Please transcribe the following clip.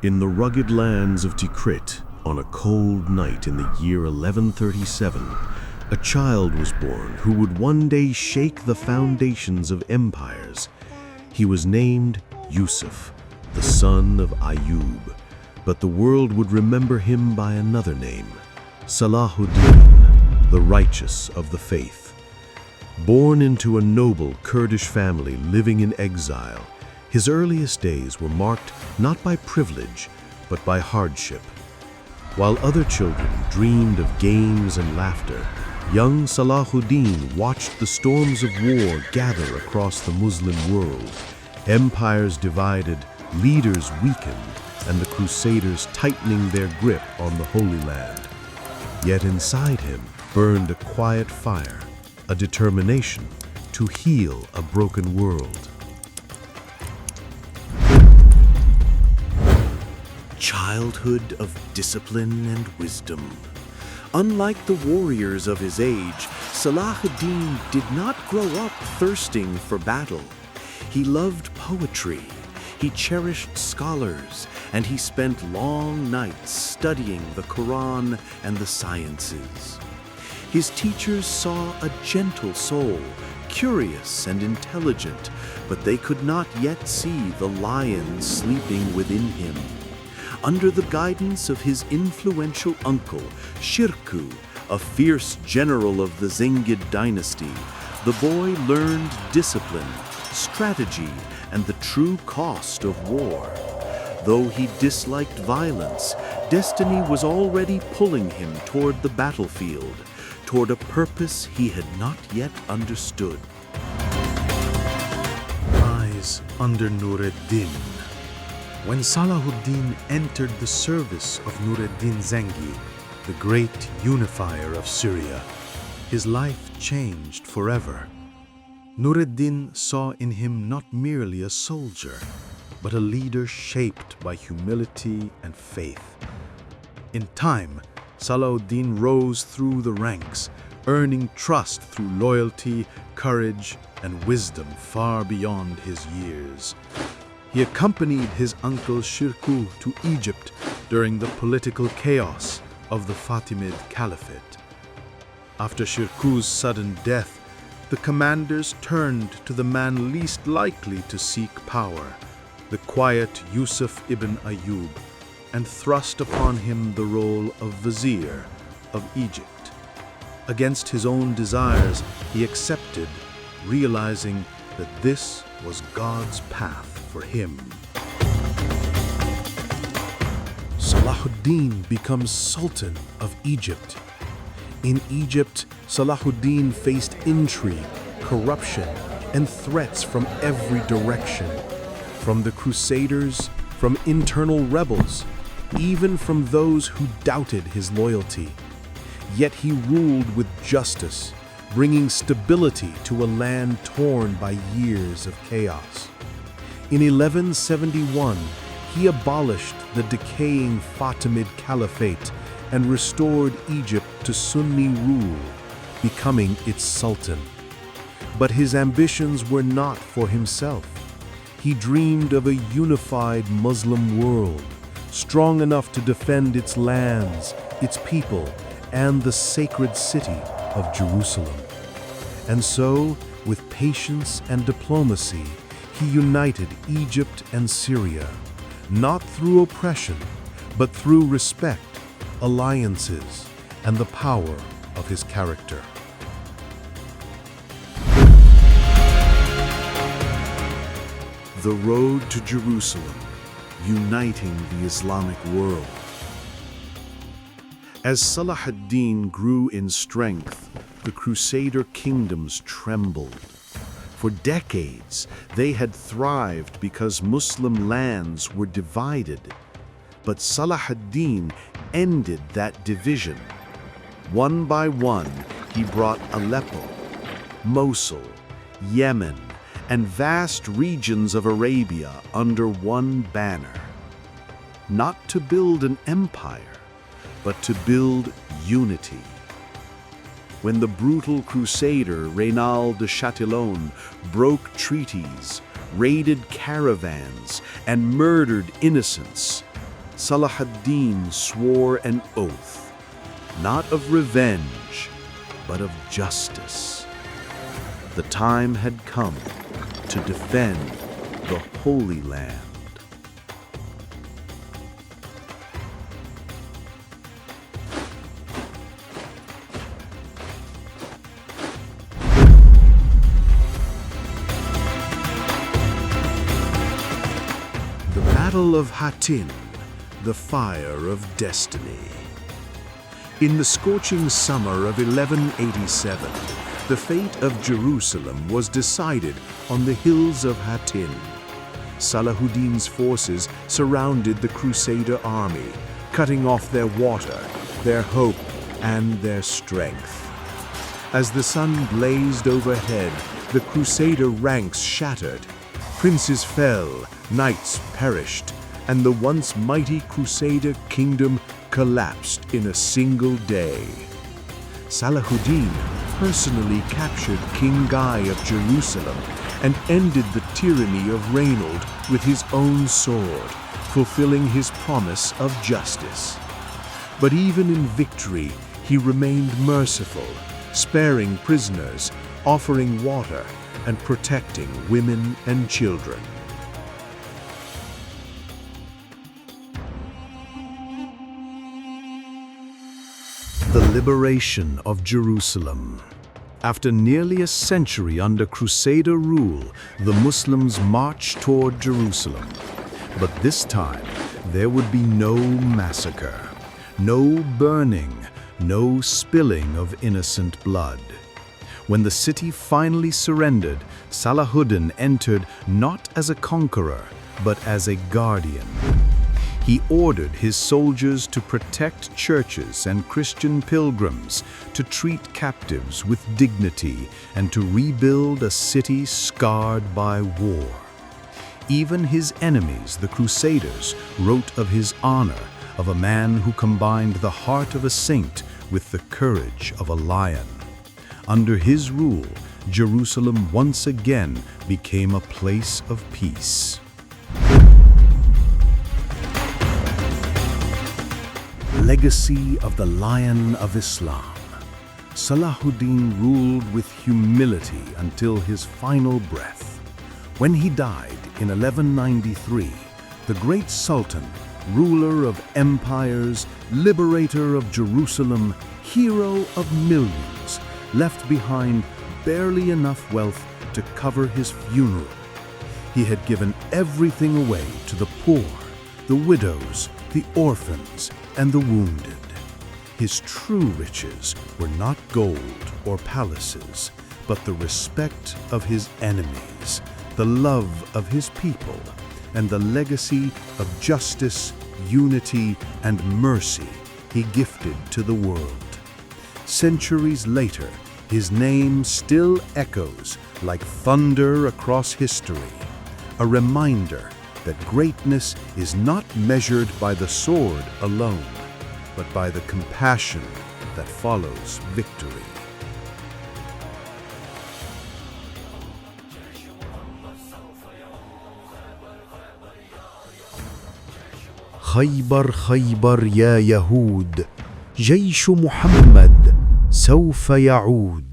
In the rugged lands of Tikrit, on a cold night in the year 1137, a child was born who would one day shake the foundations of empires. He was named Yusuf, the son of Ayyub, but the world would remember him by another name, Salahuddin, the righteous of the faith. Born into a noble Kurdish family living in exile, his earliest days were marked not by privilege, but by hardship. While other children dreamed of games and laughter, young Salahuddin watched the storms of war gather across the Muslim world. Empires divided, leaders weakened, and the Crusaders tightening their grip on the Holy Land. Yet inside him burned a quiet fire, a determination to heal a broken world. Childhood of discipline and wisdom. Unlike the warriors of his age, Salahuddin did not grow up thirsting for battle. He loved poetry, he cherished scholars, and he spent long nights studying the Quran and the sciences. His teachers saw a gentle soul, curious and intelligent, but they could not yet see the lion sleeping within him. Under the guidance of his influential uncle, Shirkuh, a fierce general of the Zengid dynasty, the boy learned discipline, strategy, and the true cost of war. Though he disliked violence, destiny was already pulling him toward the battlefield, toward a purpose he had not yet understood. Rise under Nur-ed-Din. When Salahuddin entered the service of Nur-ed-Din Zengi, the great unifier of Syria, his life changed forever. Nur-ed-Din saw in him not merely a soldier, but a leader shaped by humility and faith. In time, Salahuddin rose through the ranks, earning trust through loyalty, courage, and wisdom far beyond his years. He accompanied his uncle Shirkuh to Egypt during the political chaos of the Fatimid Caliphate. After Shirkuh's sudden death, the commanders turned to the man least likely to seek power, the quiet Yusuf ibn Ayyub, and thrust upon him the role of vizier of Egypt. Against his own desires, he accepted, realizing that this was God's path for him. Salahuddin becomes Sultan of Egypt. In Egypt, Salahuddin faced intrigue, corruption, and threats from every direction. From the Crusaders, from internal rebels, even from those who doubted his loyalty. Yet he ruled with justice, bringing stability to a land torn by years of chaos. In 1171, he abolished the decaying Fatimid Caliphate and restored Egypt to Sunni rule, becoming its sultan. But his ambitions were not for himself. He dreamed of a unified Muslim world, strong enough to defend its lands, its people, and the sacred city of Jerusalem. And so, with patience and diplomacy, he united Egypt and Syria, not through oppression, but through respect, alliances, and the power of his character. The road to Jerusalem, uniting the Islamic world. As Salahuddin grew in strength, the Crusader kingdoms trembled. For decades, they had thrived because Muslim lands were divided. But Salahuddin ended that division. One by one, he brought Aleppo, Mosul, Yemen, and vast regions of Arabia under one banner. Not to build an empire, but to build unity. When the brutal Crusader Reynald de Chatillon broke treaties, raided caravans, and murdered innocents, Salahuddin swore an oath, not of revenge, but of justice. The time had come to defend the Holy Land. The Battle of Hattin, the Fire of Destiny. In the scorching summer of 1187, the fate of Jerusalem was decided on the hills of Hattin. Salahuddin's forces surrounded the Crusader army, cutting off their water, their hope, and their strength. As the sun blazed overhead, the Crusader ranks shattered. Princes fell, knights perished, and the once mighty Crusader kingdom collapsed in a single day. Salahuddin personally captured King Guy of Jerusalem and ended the tyranny of Reynold with his own sword, fulfilling his promise of justice. But even in victory, he remained merciful, sparing prisoners, offering water, and protecting women and children. The liberation of Jerusalem. After nearly a century under Crusader rule, the Muslims marched toward Jerusalem. But this time, there would be no massacre, no burning, no spilling of innocent blood. When the city finally surrendered, Salahuddin entered not as a conqueror, but as a guardian. He ordered his soldiers to protect churches and Christian pilgrims, to treat captives with dignity, and to rebuild a city scarred by war. Even his enemies, the Crusaders, wrote of his honor, of a man who combined the heart of a saint with the courage of a lion. Under his rule, Jerusalem once again became a place of peace. Legacy of the Lion of Islam. Salahuddin ruled with humility until his final breath. When he died in 1193, the great Sultan, ruler of empires, liberator of Jerusalem, hero of millions, left behind barely enough wealth to cover his funeral. He had given everything away to the poor, the widows, the orphans, and the wounded. His true riches were not gold or palaces, but the respect of his enemies, the love of his people, and the legacy of justice, unity, and mercy he gifted to the world. Centuries later, his name still echoes like thunder across history, a reminder that greatness is not measured by the sword alone, but by the compassion that follows victory. خيبر خيبر يا يهود، جيش محمد سوف يعود.